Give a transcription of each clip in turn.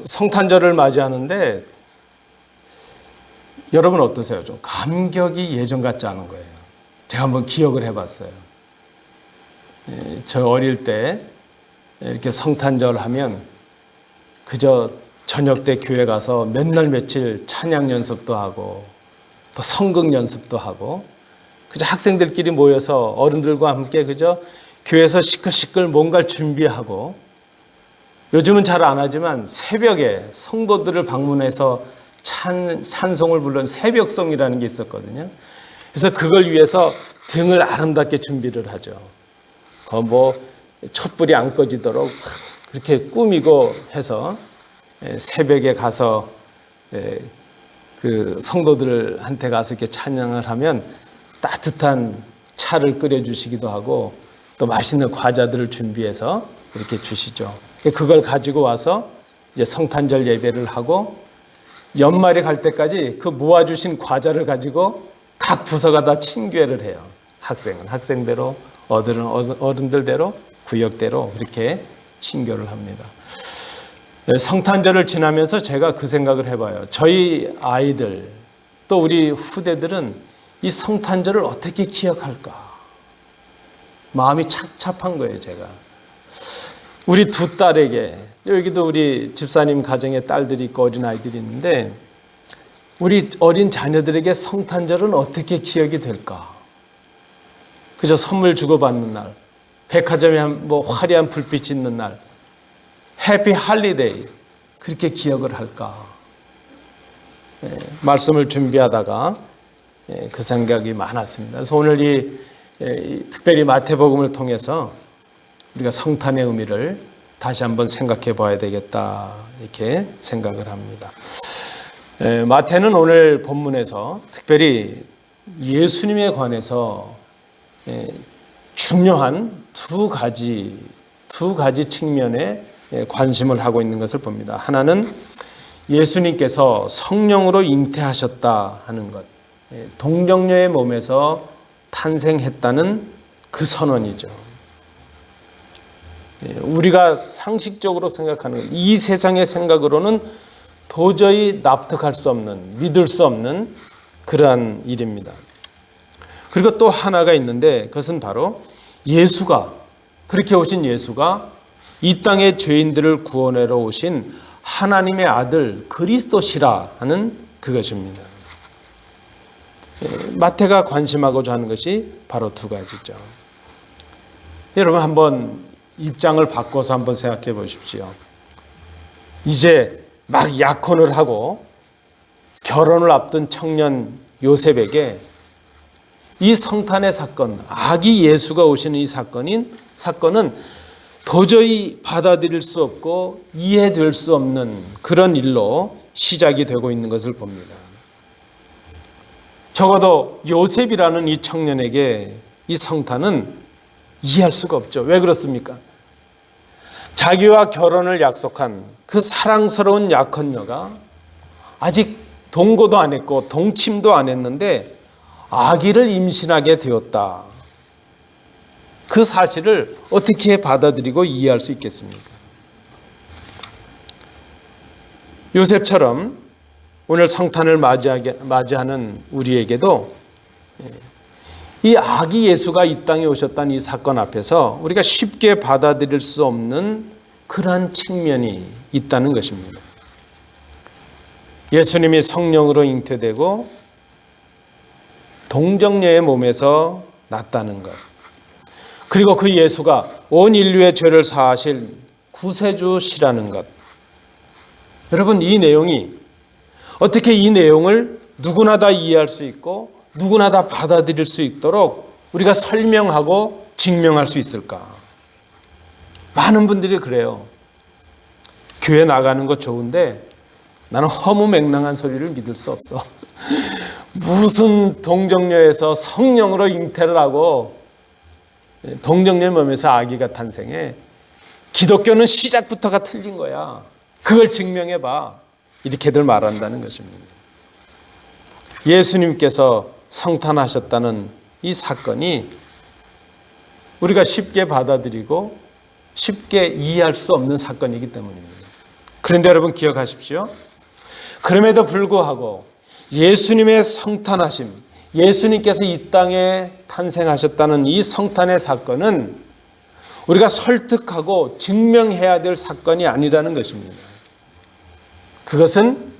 성탄절을 맞이하는데 여러분 어떠세요? 좀 감격이 예전 같지 않은 거예요. 제가 한번 기억을 해봤어요. 저 어릴 때 이렇게 성탄절 하면 그저 저녁 때 교회 가서 몇 날 며칠 찬양 연습도 하고 또 성극 연습도 하고 그저 학생들끼리 모여서 어른들과 함께 그저 교회에서 시끌시끌 뭔가를 준비하고 요즘은 잘 안 하지만 새벽에 성도들을 방문해서 찬송을 부르는 새벽송이라는 게 있었거든요. 그래서 그걸 위해서 등을 아름답게 준비를 하죠. 촛불이 안 꺼지도록 그렇게 꾸미고 해서 새벽에 가서 그 성도들한테 가서 이렇게 찬양을 하면 따뜻한 차를 끓여주시기도 하고 또 맛있는 과자들을 준비해서 이렇게 주시죠. 그걸 가지고 와서 이제 성탄절 예배를 하고 연말에 갈 때까지 그 모아주신 과자를 가지고 각 부서가 다 친교회를 해요. 학생은 학생대로, 어른은 어른들대로, 구역대로 그렇게 친교를 합니다. 성탄절을 지나면서 제가 그 생각을 해봐요. 저희 아이들 또 우리 후대들은 이 성탄절을 어떻게 기억할까? 마음이 착잡한 거예요, 제가. 우리 두 딸에게, 여기도 우리 집사님 가정의 딸들이 있고 어린아이들이 있는데 우리 어린 자녀들에게 성탄절은 어떻게 기억이 될까? 그저 선물 주고받는 날, 백화점에 화려한 불빛이 있는 날, 해피 할리데이 그렇게 기억을 할까? 말씀을 준비하다가 그 생각이 많았습니다. 그래서 오늘 특별히 마태복음을 통해서 우리가 성탄의 의미를 다시 한번 생각해 봐야 되겠다 이렇게 생각을 합니다. 마태는 오늘 본문에서 특별히 예수님에 관해서 중요한 두 가지 측면에 관심을 하고 있는 것을 봅니다. 하나는 예수님께서 성령으로 잉태하셨다 하는 것, 동정녀의 몸에서 탄생했다는 그 선언이죠. 우리가 상식적으로 생각하는 이 세상의 생각으로는 도저히 납득할 수 없는, 믿을 수 없는 그러한 일입니다. 그리고 또 하나가 있는데 그것은 바로 그렇게 오신 예수가 이 땅의 죄인들을 구원하러 오신 하나님의 아들 그리스도시라 하는 그것입니다. 마태가 관심하고자 하는 것이 바로 두 가지죠. 여러분 한번 입장을 바꿔서 한번 생각해 보십시오. 이제 막 약혼을 하고 결혼을 앞둔 청년 요셉에게 이 성탄의 사건, 아기 예수가 오시는 이 사건은 도저히 받아들일 수 없고 이해될 수 없는 그런 일로 시작이 되고 있는 것을 봅니다. 적어도 요셉이라는 이 청년에게 이 성탄은 이해할 수가 없죠. 왜 그렇습니까? 자기와 결혼을 약속한 그 사랑스러운 약혼녀가 아직 동거도 안 했고 동침도 안 했는데 아기를 임신하게 되었다. 그 사실을 어떻게 받아들이고 이해할 수 있겠습니까? 요셉처럼 오늘 성탄을 맞이하는 우리에게도 이 아기 예수가 이 땅에 오셨다는 이 사건 앞에서 우리가 쉽게 받아들일 수 없는 그러한 측면이 있다는 것입니다. 예수님이 성령으로 잉태되고 동정녀의 몸에서 났다는 것, 그리고 그 예수가 온 인류의 죄를 사하실 구세주시라는 것. 여러분, 이 내용이 어떻게 이 내용을 누구나 다 이해할 수 있고 누구나 다 받아들일 수 있도록 우리가 설명하고 증명할 수 있을까? 많은 분들이 그래요. 교회 나가는 거 좋은데 나는 허무맹랑한 소리를 믿을 수 없어. 무슨 동정녀에서 성령으로 잉태를 하고 동정녀의 몸에서 아기가 탄생해. 기독교는 시작부터가 틀린 거야. 그걸 증명해봐. 이렇게들 말한다는 것입니다. 예수님께서 성탄하셨다는 이 사건이 우리가 쉽게 받아들이고 쉽게 이해할 수 없는 사건이기 때문입니다. 그런데 여러분 기억하십시오. 그럼에도 불구하고 예수님의 성탄하심, 예수님께서 이 땅에 탄생하셨다는 이 성탄의 사건은 우리가 설득하고 증명해야 될 사건이 아니라는 것입니다. 그것은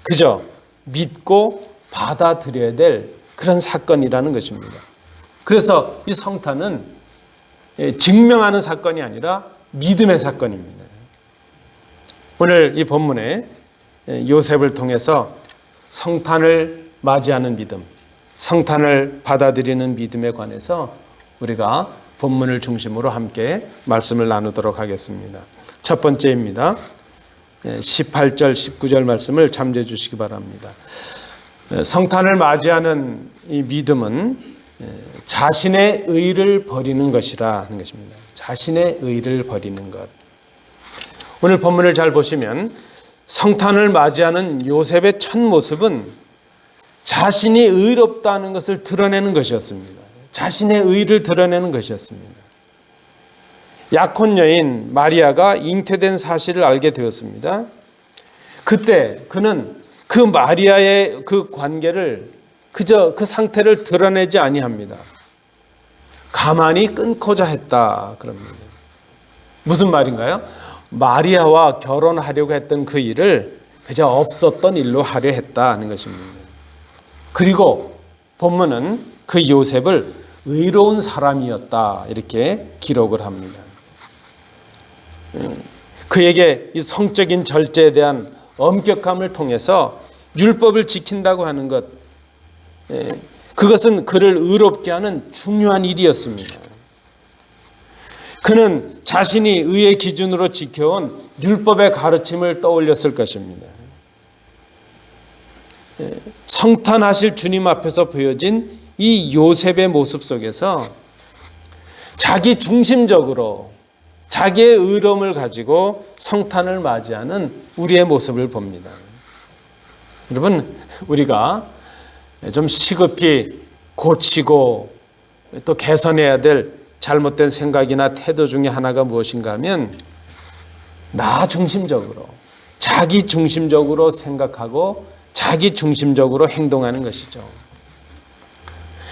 그저 믿고 받아들여야 될 그런 사건이라는 것입니다. 그래서 이 성탄은 증명하는 사건이 아니라 믿음의 사건입니다. 오늘 이 본문에 요셉을 통해서 성탄을 맞이하는 믿음, 성탄을 받아들이는 믿음에 관해서 우리가 본문을 중심으로 함께 말씀을 나누도록 하겠습니다. 첫 번째입니다. 18절, 19절 말씀을 참조해 주시기 바랍니다. 성탄을 맞이하는 이 믿음은 자신의 의를 버리는 것이라 하는 것입니다. 자신의 의를 버리는 것. 오늘 본문을 잘 보시면 성탄을 맞이하는 요셉의 첫 모습은 자신이 의롭다는 것을 드러내는 것이었습니다. 자신의 의를 드러내는 것이었습니다. 약혼 여인 마리아가 잉태된 사실을 알게 되었습니다. 그때 그는 그 마리아의 그 관계를 그저 그 상태를 드러내지 아니합니다. 가만히 끊고자 했다 그럽니다. 무슨 말인가요? 마리아와 결혼하려고 했던 그 일을 그저 없었던 일로 하려 했다 하는 것입니다. 그리고 본문은 그 요셉을 의로운 사람이었다 이렇게 기록을 합니다. 그에게 이 성적인 절제에 대한 엄격함을 통해서 율법을 지킨다고 하는 것, 그것은 그를 의롭게 하는 중요한 일이었습니다. 그는 자신이 의의 기준으로 지켜온 율법의 가르침을 떠올렸을 것입니다. 성탄하실 주님 앞에서 보여진 이 요셉의 모습 속에서 자기 중심적으로 자기의 의로움을 가지고 성탄을 맞이하는 우리의 모습을 봅니다. 여러분, 우리가 좀 시급히 고치고 또 개선해야 될 잘못된 생각이나 태도 중에 하나가 무엇인가 하면 나 중심적으로, 자기 중심적으로 생각하고 자기 중심적으로 행동하는 것이죠.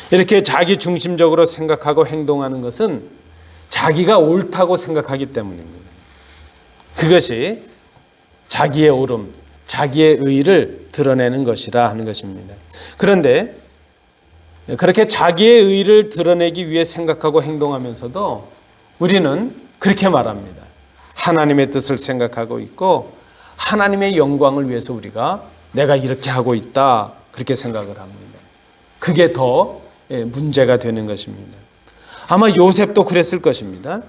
이렇게 자기 중심적으로 생각하고 행동하는 것은 자기가 옳다고 생각하기 때문입니다. 그것이 자기의 옳음, 자기의 의를 드러내는 것이라 하는 것입니다. 그런데 그렇게 자기의 의를 드러내기 위해 생각하고 행동하면서도 우리는 그렇게 말합니다. 하나님의 뜻을 생각하고 있고 하나님의 영광을 위해서 우리가 내가 이렇게 하고 있다 그렇게 생각을 합니다. 그게 더 문제가 되는 것입니다. 아마 요셉도 그랬을 것입니다.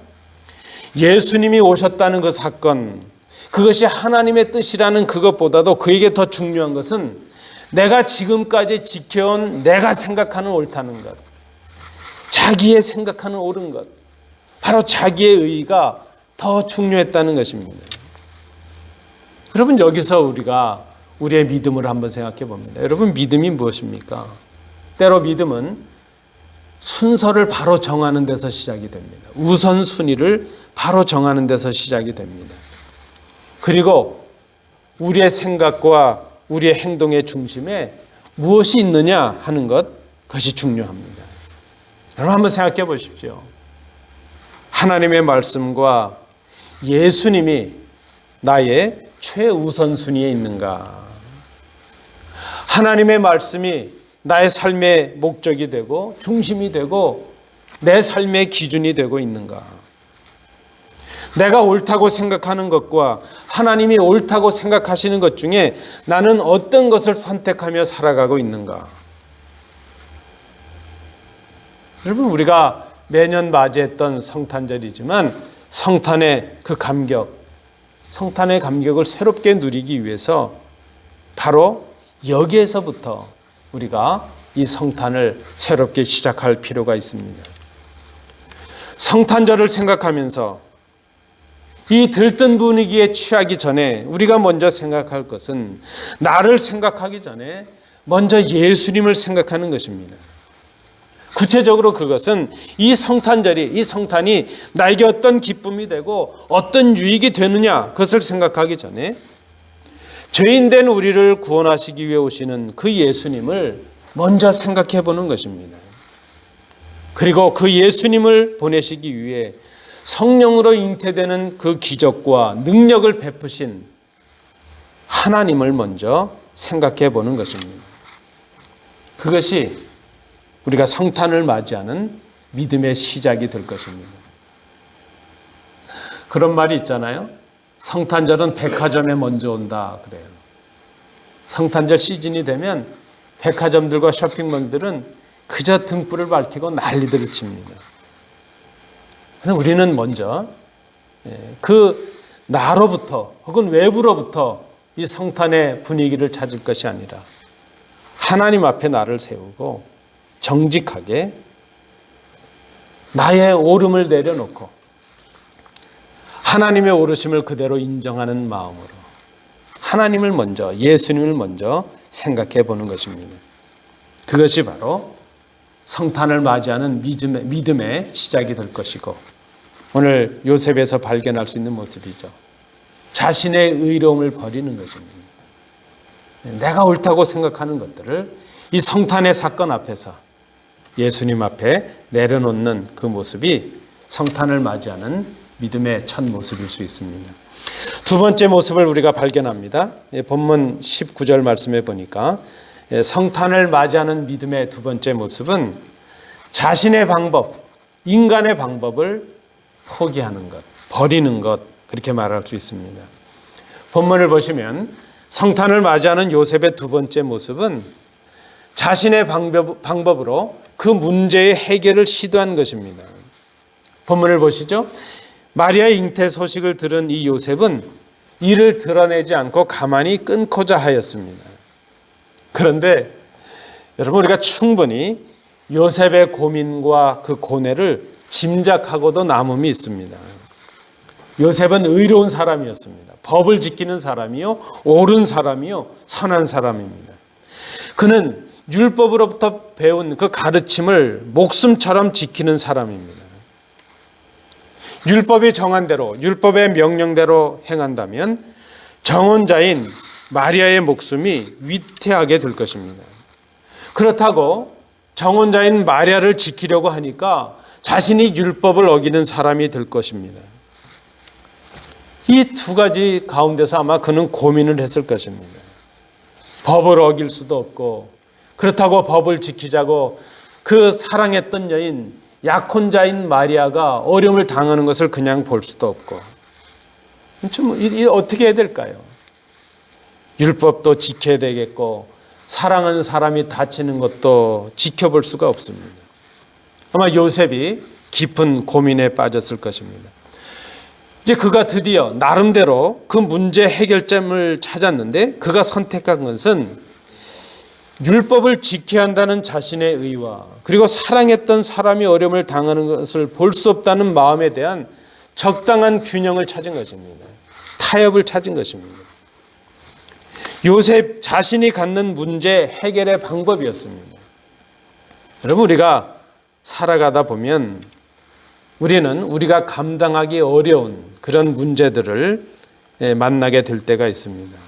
예수님이 오셨다는 그 사건, 그것이 하나님의 뜻이라는 그것보다도 그에게 더 중요한 것은 내가 지금까지 지켜온 내가 생각하는 옳다는 것, 자기의 생각하는 옳은 것, 바로 자기의 의의가 더 중요했다는 것입니다. 여러분, 여기서 우리가 우리의 믿음을 한번 생각해 봅니다. 여러분, 믿음이 무엇입니까? 때로 믿음은 순서를 바로 정하는 데서 시작이 됩니다. 우선순위를 바로 정하는 데서 시작이 됩니다. 그리고 우리의 생각과 우리의 행동의 중심에 무엇이 있느냐 하는 것, 그것이 중요합니다. 여러분 한번 생각해 보십시오. 하나님의 말씀과 예수님이 나의 최우선순위에 있는가? 하나님의 말씀이 나의 삶의 목적이 되고 중심이 되고 내 삶의 기준이 되고 있는가? 내가 옳다고 생각하는 것과 하나님이 옳다고 생각하시는 것 중에 나는 어떤 것을 선택하며 살아가고 있는가? 여러분, 우리가 매년 맞이했던 성탄절이지만 성탄의 그 감격, 성탄의 감격을 새롭게 누리기 위해서 바로 여기에서부터 우리가 이 성탄을 새롭게 시작할 필요가 있습니다. 성탄절을 생각하면서 이 들뜬 분위기에 취하기 전에 우리가 먼저 생각할 것은 나를 생각하기 전에 먼저 예수님을 생각하는 것입니다. 구체적으로 그것은 이 성탄이 나에게 어떤 기쁨이 되고 어떤 유익이 되느냐 그것을 생각하기 전에 죄인된 우리를 구원하시기 위해 오시는 그 예수님을 먼저 생각해 보는 것입니다. 그리고 그 예수님을 보내시기 위해 성령으로 잉태되는 그 기적과 능력을 베푸신 하나님을 먼저 생각해 보는 것입니다. 그것이 우리가 성탄을 맞이하는 믿음의 시작이 될 것입니다. 그런 말이 있잖아요. 성탄절은 백화점에 먼저 온다 그래요. 성탄절 시즌이 되면 백화점들과 쇼핑몰들은 그저 등불을 밝히고 난리들을 칩니다. 그런데 우리는 먼저 그 나로부터 혹은 외부로부터 이 성탄의 분위기를 찾을 것이 아니라 하나님 앞에 나를 세우고 정직하게 나의 오름을 내려놓고 하나님의 오르심을 그대로 인정하는 마음으로 하나님을 먼저, 예수님을 먼저 생각해 보는 것입니다. 그것이 바로 성탄을 맞이하는 믿음의 시작이 될 것이고, 오늘 요셉에서 발견할 수 있는 모습이죠. 자신의 의로움을 버리는 것입니다. 내가 옳다고 생각하는 것들을 이 성탄의 사건 앞에서 예수님 앞에 내려놓는 그 모습이 성탄을 맞이하는 믿음의 첫 모습일 수 있습니다. 두 번째 모습을 우리가 발견합니다. 본문 19절 말씀해 보니까 성탄을 맞이하는 믿음의 두 번째 모습은 자신의 방법, 인간의 방법을 포기하는 것, 버리는 것, 그렇게 말할 수 있습니다. 본문을 보시면 성탄을 맞이하는 요셉의 두 번째 모습은 자신의 방법으로 그 문제의 해결을 시도한 것입니다. 본문을 보시죠. 마리아의 잉태 소식을 들은 이 요셉은 이를 드러내지 않고 가만히 끊고자 하였습니다. 그런데 여러분, 우리가 충분히 요셉의 고민과 그 고뇌를 짐작하고도 남음이 있습니다. 요셉은 의로운 사람이었습니다. 법을 지키는 사람이요, 옳은 사람이요, 선한 사람입니다. 그는 율법으로부터 배운 그 가르침을 목숨처럼 지키는 사람입니다. 율법이 정한 대로, 율법의 명령대로 행한다면 정혼자인 마리아의 목숨이 위태하게 될 것입니다. 그렇다고 정혼자인 마리아를 지키려고 하니까 자신이 율법을 어기는 사람이 될 것입니다. 이 두 가지 가운데서 아마 그는 고민을 했을 것입니다. 법을 어길 수도 없고, 그렇다고 법을 지키자고 그 사랑했던 여인, 약혼자인 마리아가 어려움을 당하는 것을 그냥 볼 수도 없고, 어떻게 해야 될까요? 율법도 지켜야 되겠고, 사랑하는 사람이 다치는 것도 지켜볼 수가 없습니다. 아마 요셉이 깊은 고민에 빠졌을 것입니다. 이제 그가 드디어 나름대로 그 문제 해결점을 찾았는데, 그가 선택한 것은 율법을 지켜야 한다는 자신의 의와, 그리고 사랑했던 사람이 어려움을 당하는 것을 볼 수 없다는 마음에 대한 적당한 균형을 찾은 것입니다. 타협을 찾은 것입니다. 요셉 자신이 갖는 문제 해결의 방법이었습니다. 여러분, 우리가 살아가다 보면 우리는 우리가 감당하기 어려운 그런 문제들을 만나게 될 때가 있습니다.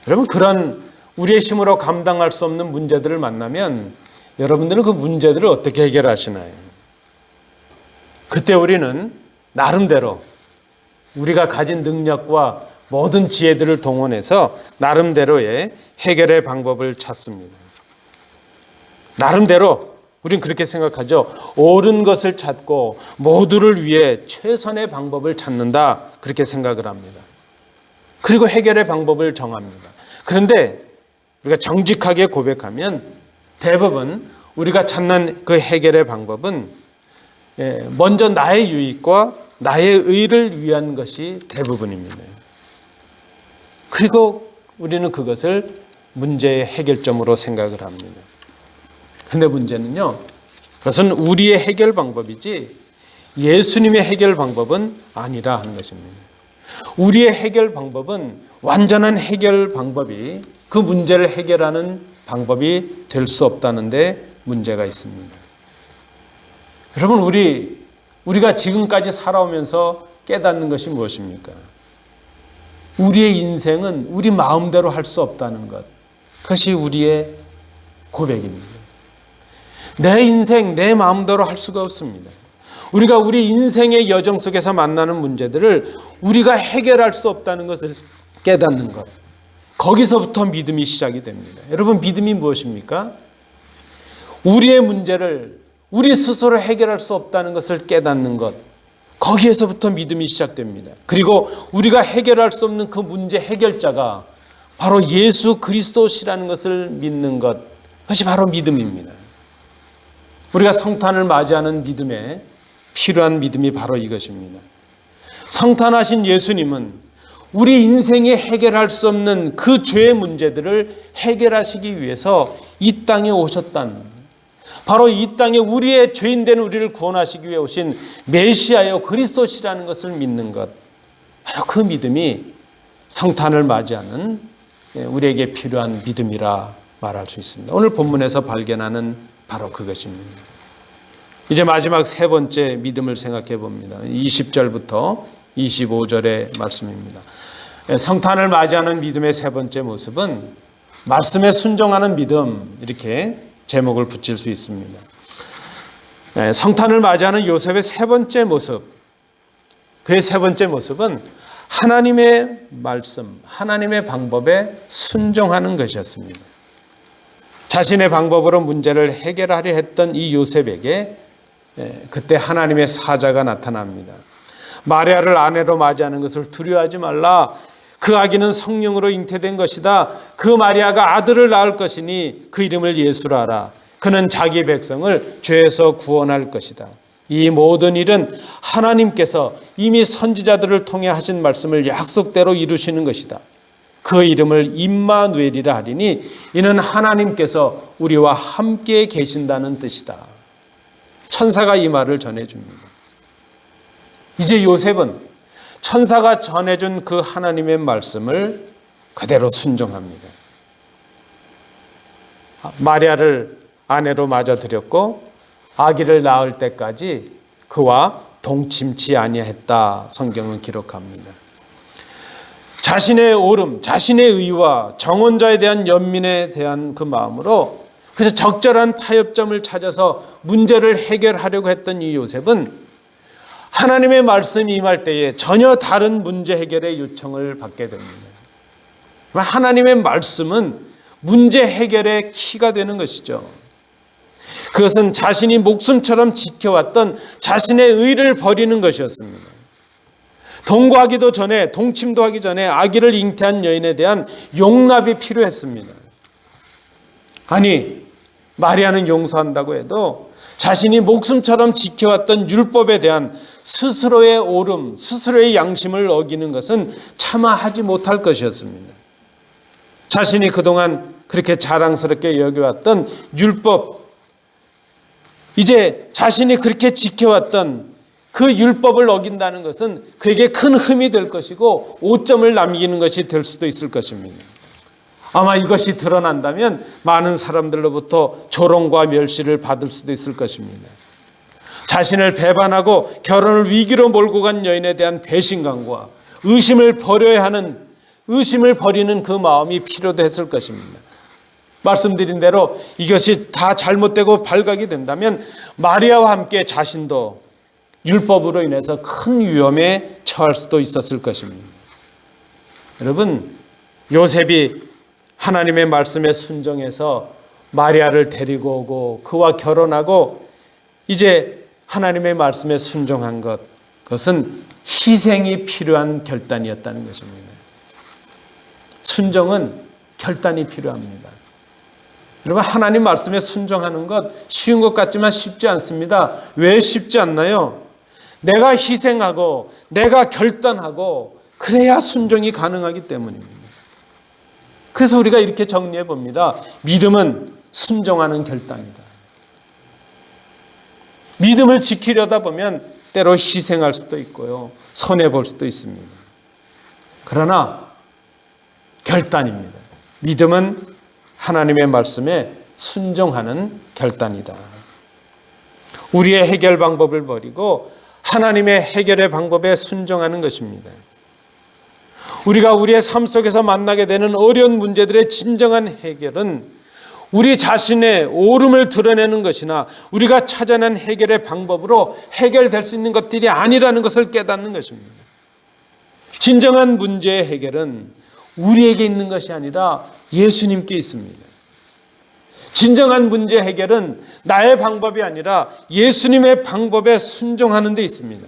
여러분, 그런 우리의 힘으로 감당할 수 없는 문제들을 만나면 여러분들은 그 문제들을 어떻게 해결하시나요? 그때 우리는 나름대로 우리가 가진 능력과 모든 지혜들을 동원해서 나름대로의 해결의 방법을 찾습니다. 나름대로 우리는 그렇게 생각하죠. 옳은 것을 찾고 모두를 위해 최선의 방법을 찾는다, 그렇게 생각을 합니다. 그리고 해결의 방법을 정합니다. 그런데 우리가 정직하게 고백하면 대부분 우리가 찾는 그 해결의 방법은 먼저 나의 유익과 나의 의를 위한 것이 대부분입니다. 그리고 우리는 그것을 문제의 해결점으로 생각을 합니다. 그런데 문제는요, 그것은 우리의 해결 방법이지 예수님의 해결 방법은 아니라 하는 것입니다. 우리의 해결 방법은 완전한 해결 방법이, 그 문제를 해결하는 방법이 될 수 없다는 데 문제가 있습니다. 여러분, 우리가 지금까지 살아오면서 깨닫는 것이 무엇입니까? 우리의 인생은 우리 마음대로 할 수 없다는 것. 그것이 우리의 고백입니다. 내 인생 내 마음대로 할 수가 없습니다. 우리가 우리 인생의 여정 속에서 만나는 문제들을 우리가 해결할 수 없다는 것을 깨닫는 것. 거기서부터 믿음이 시작이 됩니다. 여러분, 믿음이 무엇입니까? 우리의 문제를 우리 스스로 해결할 수 없다는 것을 깨닫는 것. 거기에서부터 믿음이 시작됩니다. 그리고 우리가 해결할 수 없는 그 문제 해결자가 바로 예수 그리스도시라는 것을 믿는 것. 그것이 바로 믿음입니다. 우리가 성탄을 맞이하는 믿음에 필요한 믿음이 바로 이것입니다. 성탄하신 예수님은 우리 인생에 해결할 수 없는 그 죄의 문제들을 해결하시기 위해서 이 땅에 오셨다는, 바로 이 땅에 우리의 죄인된 우리를 구원하시기 위해 오신 메시아여 그리스도시라는 것을 믿는 것. 바로 그 믿음이 성탄을 맞이하는 우리에게 필요한 믿음이라 말할 수 있습니다. 오늘 본문에서 발견하는 바로 그것입니다. 이제 마지막 세 번째 믿음을 생각해 봅니다. 20절부터 25절의 말씀입니다. 성탄을 맞이하는 믿음의 세 번째 모습은 말씀에 순종하는 믿음, 이렇게 제목을 붙일 수 있습니다. 성탄을 맞이하는 요셉의 세 번째 모습, 그의 세 번째 모습은 하나님의 말씀, 하나님의 방법에 순종하는 것이었습니다. 자신의 방법으로 문제를 해결하려 했던 이 요셉에게 그때 하나님의 사자가 나타납니다. 마리아를 아내로 맞이하는 것을 두려워하지 말라. 그 아기는 성령으로 잉태된 것이다. 그 마리아가 아들을 낳을 것이니 그 이름을 예수라 하라. 그는 자기 백성을 죄에서 구원할 것이다. 이 모든 일은 하나님께서 이미 선지자들을 통해 하신 말씀을 약속대로 이루시는 것이다. 그 이름을 임마누엘이라 하리니 이는 하나님께서 우리와 함께 계신다는 뜻이다. 천사가 이 말을 전해줍니다. 이제 요셉은 천사가 전해준 그 하나님의 말씀을 그대로 순종합니다. 마리아를 아내로 맞아들였고 아기를 낳을 때까지 그와 동침치 아니했다. 성경은 기록합니다. 자신의 옳음, 자신의 의와 정언자에 대한 연민에 대한 그 마음으로 그래서 적절한 타협점을 찾아서 문제를 해결하려고 했던 이 요셉은 하나님의 말씀이 임할 때에 전혀 다른 문제 해결의 요청을 받게 됩니다. 하나님의 말씀은 문제 해결의 키가 되는 것이죠. 그것은 자신이 목숨처럼 지켜왔던 자신의 의를 버리는 것이었습니다. 동거하기도 전에, 동침도 하기 전에 아기를 잉태한 여인에 대한 용납이 필요했습니다. 아니, 마리아는 용서한다고 해도 자신이 목숨처럼 지켜왔던 율법에 대한 스스로의 옳음, 스스로의 양심을 어기는 것은 차마 하지 못할 것이었습니다. 자신이 그동안 그렇게 자랑스럽게 여겨왔던 율법, 이제 자신이 그렇게 지켜왔던 그 율법을 어긴다는 것은 그에게 큰 흠이 될 것이고 오점을 남기는 것이 될 수도 있을 것입니다. 아마 이것이 드러난다면 많은 사람들로부터 조롱과 멸시를 받을 수도 있을 것입니다. 자신을 배반하고 결혼을 위기로 몰고 간 여인에 대한 배신감과 의심을 버리는 그 마음이 필요했을 것입니다. 말씀드린 대로 이것이 다 잘못되고 발각이 된다면 마리아와 함께 자신도 율법으로 인해서 큰 위험에 처할 수도 있었을 것입니다. 여러분, 요셉이 하나님의 말씀에 순종해서 마리아를 데리고 오고 그와 결혼하고 이제 하나님의 말씀에 순종한 것, 그것은 희생이 필요한 결단이었다는 것입니다. 순종은 결단이 필요합니다. 여러분, 하나님 말씀에 순종하는 것 쉬운 것 같지만 쉽지 않습니다. 왜 쉽지 않나요? 내가 희생하고 내가 결단하고 그래야 순종이 가능하기 때문입니다. 그래서 우리가 이렇게 정리해 봅니다. 믿음은 순종하는 결단이다. 믿음을 지키려다 보면 때로 희생할 수도 있고요. 손해볼 수도 있습니다. 그러나 결단입니다. 믿음은 하나님의 말씀에 순종하는 결단이다. 우리의 해결 방법을 버리고 하나님의 해결의 방법에 순종하는 것입니다. 우리가 우리의 삶 속에서 만나게 되는 어려운 문제들의 진정한 해결은 우리 자신의 옳음을 드러내는 것이나 우리가 찾아낸 해결의 방법으로 해결될 수 있는 것들이 아니라는 것을 깨닫는 것입니다. 진정한 문제의 해결은 우리에게 있는 것이 아니라 예수님께 있습니다. 진정한 문제 해결은 나의 방법이 아니라 예수님의 방법에 순종하는 데 있습니다.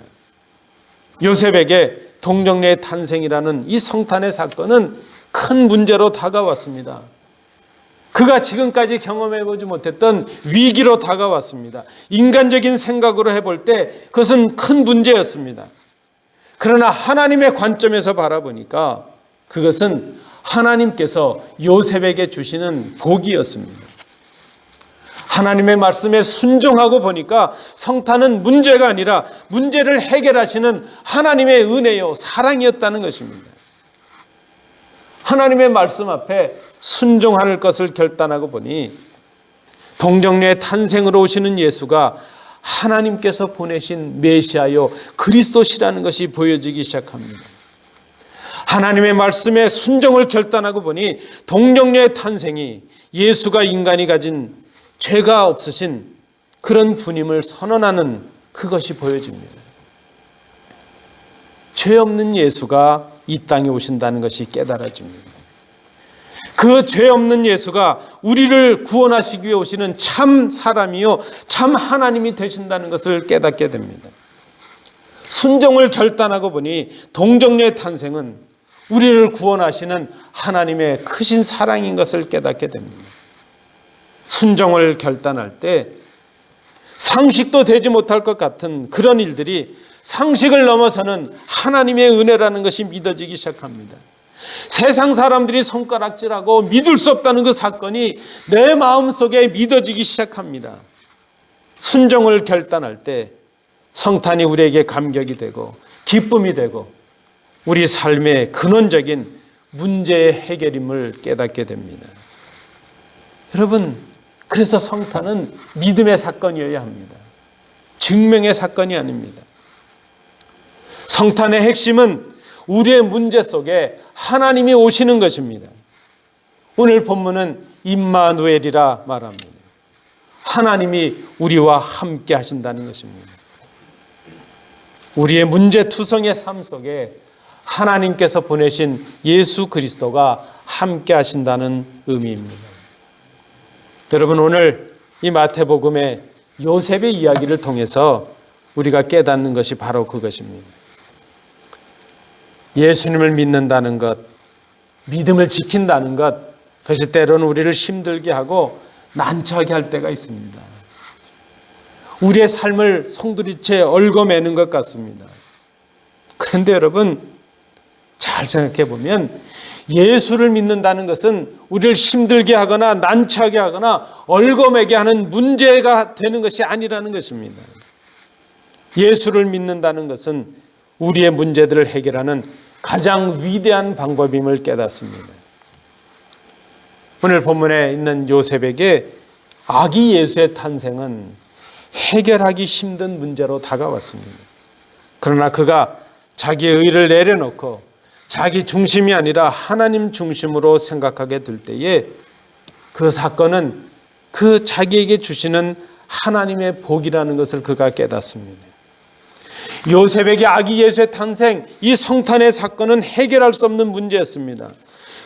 요셉에게 동정녀의 탄생이라는 이 성탄의 사건은 큰 문제로 다가왔습니다. 그가 지금까지 경험해보지 못했던 위기로 다가왔습니다. 인간적인 생각으로 해볼 때 그것은 큰 문제였습니다. 그러나 하나님의 관점에서 바라보니까 그것은 하나님께서 요셉에게 주시는 복이었습니다. 하나님의 말씀에 순종하고 보니까 성탄은 문제가 아니라 문제를 해결하시는 하나님의 은혜요, 사랑이었다는 것입니다. 하나님의 말씀 앞에 순종할 것을 결단하고 보니 동정녀의 탄생으로 오시는 예수가 하나님께서 보내신 메시아요 그리스도시라는 것이 보여지기 시작합니다. 하나님의 말씀에 순종을 결단하고 보니 동정녀의 탄생이 예수가 인간이 가진 죄가 없으신 그런 분임을 선언하는 그것이 보여집니다. 죄 없는 예수가 이 땅에 오신다는 것이 깨달아집니다. 그 죄 없는 예수가 우리를 구원하시기 위해 오시는 참 사람이요 참 하나님이 되신다는 것을 깨닫게 됩니다. 순종을 결단하고 보니 동정녀의 탄생은 우리를 구원하시는 하나님의 크신 사랑인 것을 깨닫게 됩니다. 순종을 결단할 때 상식도 되지 못할 것 같은 그런 일들이 상식을 넘어서는 하나님의 은혜라는 것이 믿어지기 시작합니다. 세상 사람들이 손가락질하고 믿을 수 없다는 그 사건이 내 마음속에 믿어지기 시작합니다. 순종을 결단할 때 성탄이 우리에게 감격이 되고 기쁨이 되고 우리 삶의 근원적인 문제의 해결임을 깨닫게 됩니다. 여러분, 그래서 성탄은 믿음의 사건이어야 합니다. 증명의 사건이 아닙니다. 성탄의 핵심은 우리의 문제 속에 하나님이 오시는 것입니다. 오늘 본문은 임마누엘이라 말합니다. 하나님이 우리와 함께 하신다는 것입니다. 우리의 문제투성의 삶 속에 하나님께서 보내신 예수 그리스도가 함께 하신다는 의미입니다. 여러분, 오늘 이 마태복음의 요셉의 이야기를 통해서 우리가 깨닫는 것이 바로 그것입니다. 예수님을 믿는다는 것, 믿음을 지킨다는 것, 그것이 때로는 우리를 힘들게 하고 난처하게 할 때가 있습니다. 우리의 삶을 송두리째 얽어매는 것 같습니다. 그런데 여러분, 잘 생각해 보면 예수를 믿는다는 것은 우리를 힘들게 하거나 난처하게 하거나 얽어매게 하는 문제가 되는 것이 아니라는 것입니다. 예수를 믿는다는 것은 우리의 문제들을 해결하는 가장 위대한 방법임을 깨닫습니다. 오늘 본문에 있는 요셉에게 아기 예수의 탄생은 해결하기 힘든 문제로 다가왔습니다. 그러나 그가 자기의 의를 내려놓고 자기 중심이 아니라 하나님 중심으로 생각하게 될 때에 그 사건은 그 자기에게 주시는 하나님의 복이라는 것을 그가 깨닫습니다. 요셉에게 아기 예수의 탄생, 이 성탄의 사건은 해결할 수 없는 문제였습니다.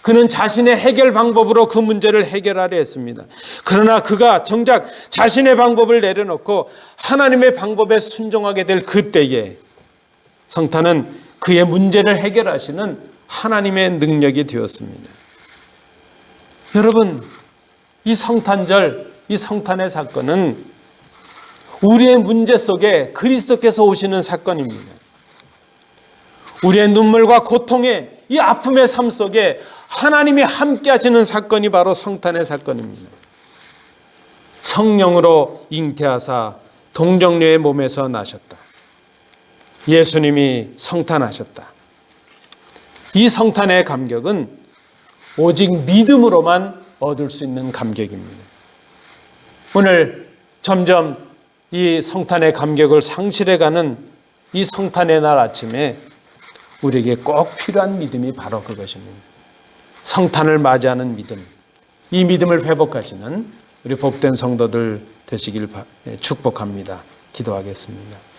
그는 자신의 해결 방법으로 그 문제를 해결하려 했습니다. 그러나 그가 정작 자신의 방법을 내려놓고 하나님의 방법에 순종하게 될 그때에 성탄은 그의 문제를 해결하시는 하나님의 능력이 되었습니다. 여러분, 이 성탄절, 이 성탄의 사건은 우리의 문제 속에 그리스도께서 오시는 사건입니다. 우리의 눈물과 고통의 이 아픔의 삶 속에 하나님이 함께 하시는 사건이 바로 성탄의 사건입니다. 성령으로 잉태하사 동정녀의 몸에서 나셨다. 예수님이 성탄하셨다. 이 성탄의 감격은 오직 믿음으로만 얻을 수 있는 감격입니다. 오늘 점점 이 성탄의 감격을 상실해가는 이 성탄의 날 아침에 우리에게 꼭 필요한 믿음이 바로 그것입니다. 성탄을 맞이하는 믿음, 이 믿음을 회복하시는 우리 복된 성도들 되시길 축복합니다. 기도하겠습니다.